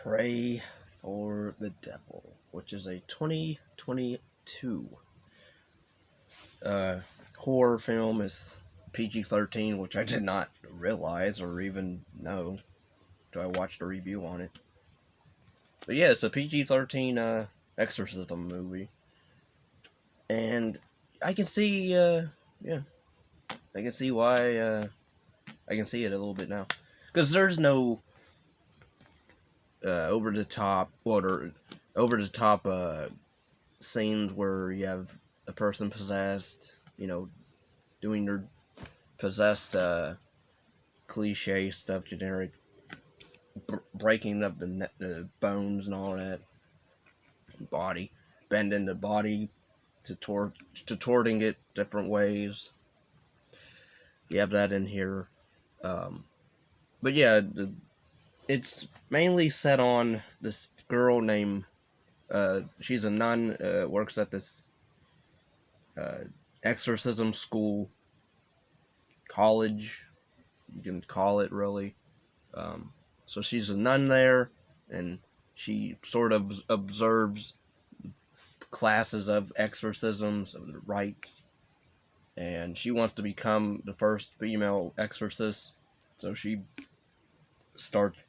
Pray for the Devil, which is a 2022 uh, horror film. Is PG-13, which I did not realize or even know until I watched a review on it. But yeah, it's a PG-13 exorcism movie, and I can see, yeah, I can see why. I can see it a little bit now, because there's no over the top, over the top scenes where you have a person possessed, doing their possessed cliche stuff, generic, breaking up the bones and all that, body, bending the body to torting it different ways. You have that in here, but yeah, it's mainly set on this girl named. She's a nun. Works at this uh, exorcism school, college, you can call it, really. Um, so she's a nun there, and she sort of observes classes of exorcisms, of the rites, and she wants to become the first female exorcist. So she starts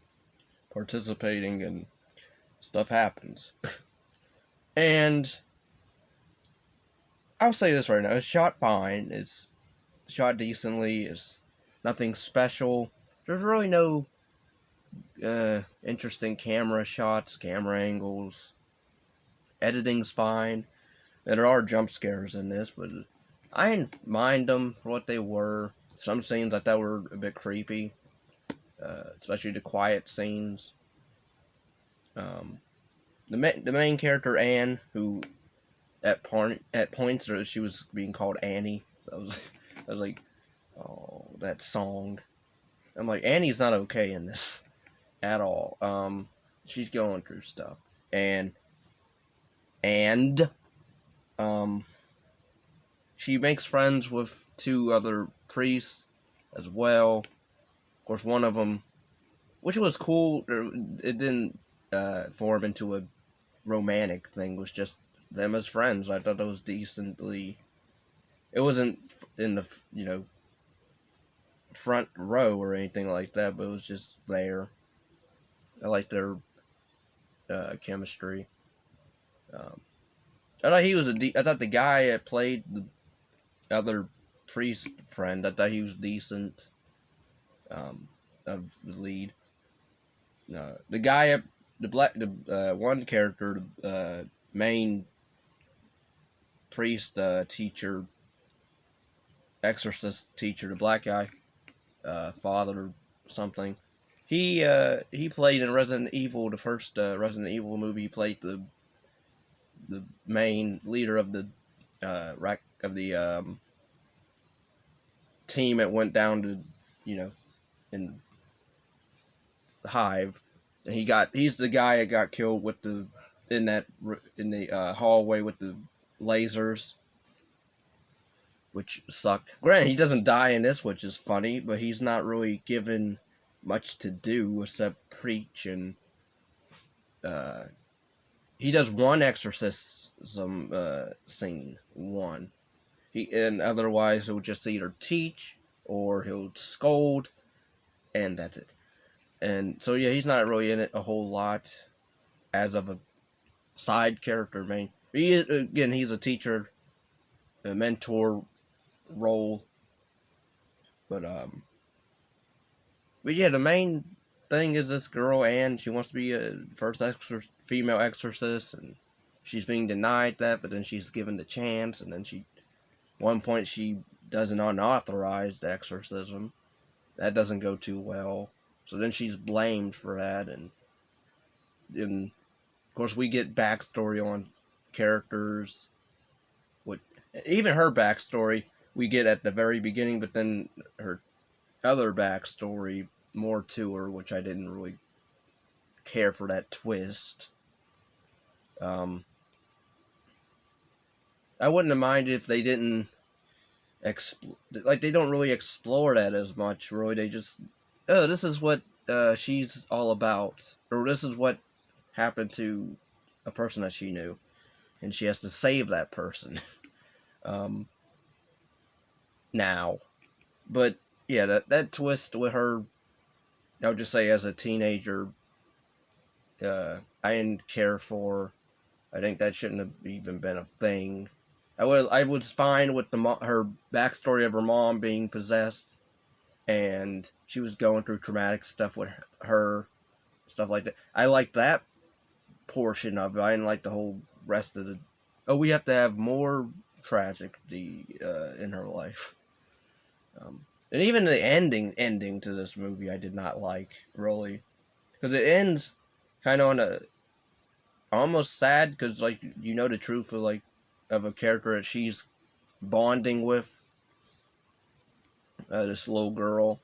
participating, and stuff happens. And I'll say this right now: it's shot fine. It's shot decently. It's nothing special. There's really no interesting camera shots, camera angles. Editing's fine. There are jump scares in this, but I didn't mind them for what they were. Some scenes I thought were a bit creepy, especially the quiet scenes. Um, the main character, Anne, who at points she was being called Annie. I was like, oh, that song. I'm like, Annie's not okay in this at all. She's going through stuff, and um, she makes friends with two other priests as well. Of course, one of them, which was cool, it didn't form into a romantic thing. It was just them as friends. I thought that was decently. It wasn't in the front row or anything like that, but it was just there. I like their chemistry. Um, I thought he was I thought the guy that played the other priest friend, I thought he was decent. Of the lead, the guy, the one character, main priest, teacher, exorcist teacher, the black guy, father or something. He played in Resident Evil, the first Resident Evil movie. He played the main leader of the team that went down to in the hive, and he's the guy that got killed with in the hallway with the lasers, which sucked. Granted, he doesn't die in this, which is funny, but he's not really given much to do except preach, and he does one exorcism scene, one. And otherwise he'll just either teach or he'll scold, and that's it. And so yeah, he's not really in it a whole lot as of a side character. He's a teacher, a mentor role, but yeah, the main thing is this girl, Anne. She wants to be a first female exorcist, and she's being denied that, but then she's given the chance, and then one point she does an unauthorized exorcism. That doesn't go too well. So then she's blamed for that, and of course we get backstory on characters. Even her backstory we get at the very beginning, but then her other backstory more to her, which I didn't really care for that twist. I wouldn't have minded if they didn't they don't really explore that as much. Really, they just, oh, this is what she's all about, or this is what happened to a person that she knew, and she has to save that person. um, Now, but yeah, that twist with her, I would just say as a teenager, I didn't care for. I think that shouldn't have even been a thing. I was fine with her backstory of her mom being possessed, and she was going through traumatic stuff with her stuff like that. I liked that portion of it. I didn't like the whole rest of the. Oh, we have to have more tragedy in her life. And even the ending to this movie, I did not like really, because it ends kind of on a almost sad, because like you know the truth of like of a character that she's bonding with, this little girl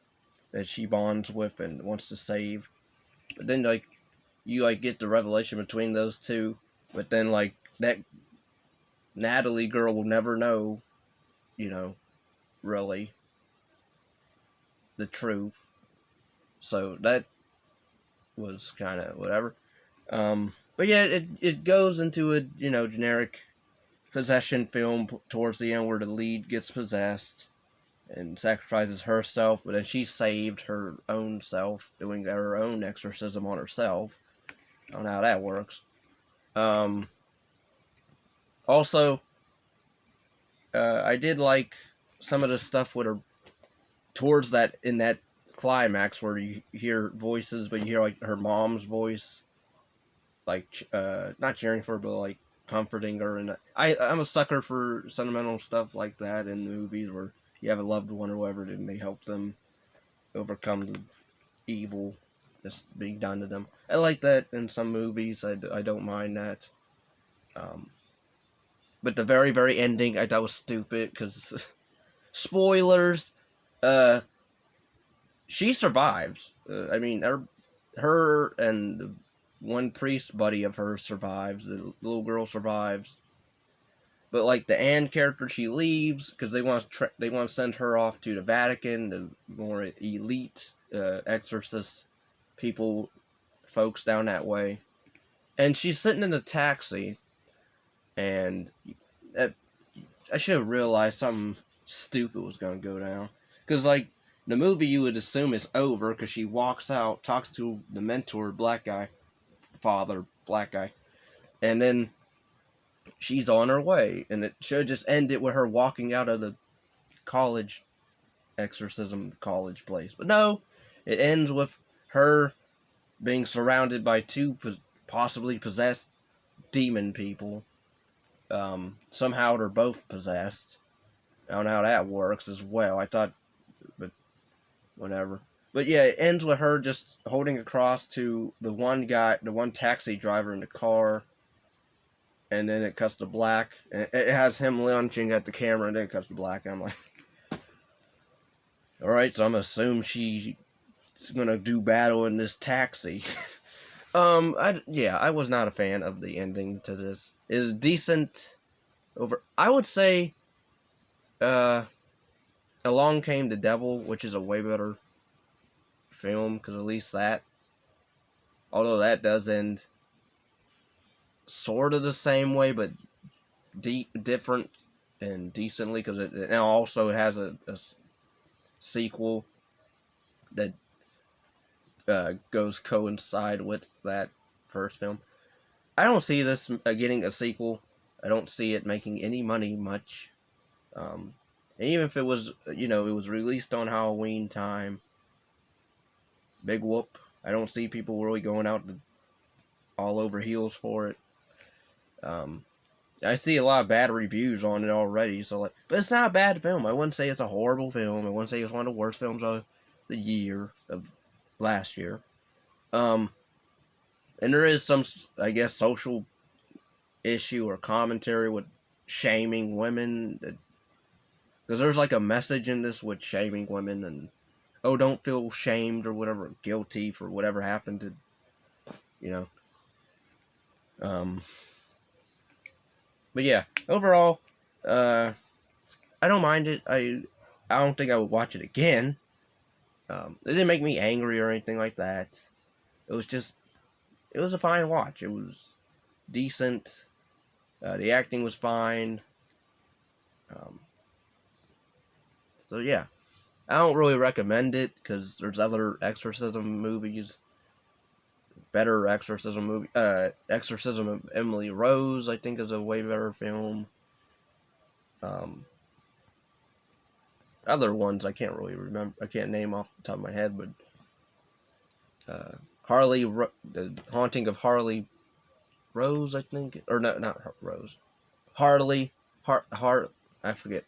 that she bonds with and wants to save. But then like you like get the revelation between those two, but then like that Natalie girl will never know, you know, really the truth. So that was kind of whatever. But yeah, it goes into a generic possession film towards the end where the lead gets possessed and sacrifices herself, but then she saved her own self, doing her own exorcism on herself. I don't know how that works. Um, Also, I did like some of the stuff with her towards that in that climax where you hear voices, but you hear like her mom's voice, like not cheering for her, but like comforting her. And I'm a sucker for sentimental stuff like that in movies where you have a loved one or whatever, and they help them overcome the evil that's being done to them. I like that in some movies. I don't mind that. Um, but the very very ending I thought was stupid because spoilers. Uh, she survives. I mean, her and one priest buddy of hers survives. The little girl survives. But like the Anne character, she leaves because they want to send her off to the Vatican, the more elite exorcist people, folks down that way. And she's sitting in a taxi, and I should have realized something stupid was going to go down. Because, like, the movie you would assume is over because she walks out, talks to the mentor, black guy, father, black guy, and then she's on her way. And it should just end it with her walking out of the college exorcism college place. But no, it ends with her being surrounded by two possibly possessed demon people. Somehow they're both possessed. I don't know how that works as well. I thought, but whatever. But yeah, it ends with her just holding across to the one guy, the one taxi driver in the car, and then it cuts to black. And it has him lunging at the camera, and then it cuts to black. And I'm like, all right, so I'm gonna assume she's gonna do battle in this taxi. I was not a fan of the ending to this. It is decent. I would say, uh, Along Came the Devil, which is a way better film, because at least that, although that does end sort of the same way, but different and decently, because it now also has a sequel that goes coincide with that first film. I don't see this getting a sequel. I don't see it making any money much. And even if it was, it was released on Halloween time, big whoop. I don't see people really going out all over heels for it. I see a lot of bad reviews on it already, but it's not a bad film. I wouldn't say it's a horrible film. I wouldn't say it's one of the worst films of the year, of last year. And there is some, I guess, social issue or commentary with shaming women, because there's like a message in this with shaming women and, oh, don't feel shamed or whatever, guilty for whatever happened to, you know. But yeah, overall, I don't mind it. I don't think I would watch it again. It didn't make me angry or anything like that. It was just, it was a fine watch. It was decent. The acting was fine. Um, so yeah, I don't really recommend it because there's other exorcism movies, better exorcism movie. Exorcism of Emily Rose, I think, is a way better film. Um, Other ones I can't really remember. I can't name off the top of my head, but uh, The Haunting of Harley Rose, I think, or no, not Rose. Harley, I forget.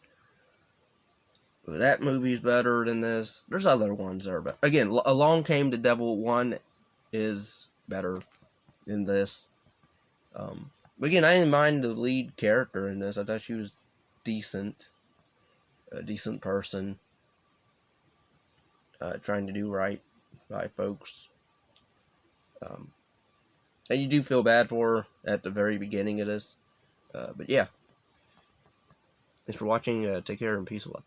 That movie's better than this. There's other ones that are better. Again, Along Came the Devil 1 is better than this. But again, I didn't mind the lead character in this. I thought she was decent, a decent person, trying to do right by folks. Um, and you do feel bad for her at the very beginning of this. But yeah, thanks for watching. Take care and peace and love.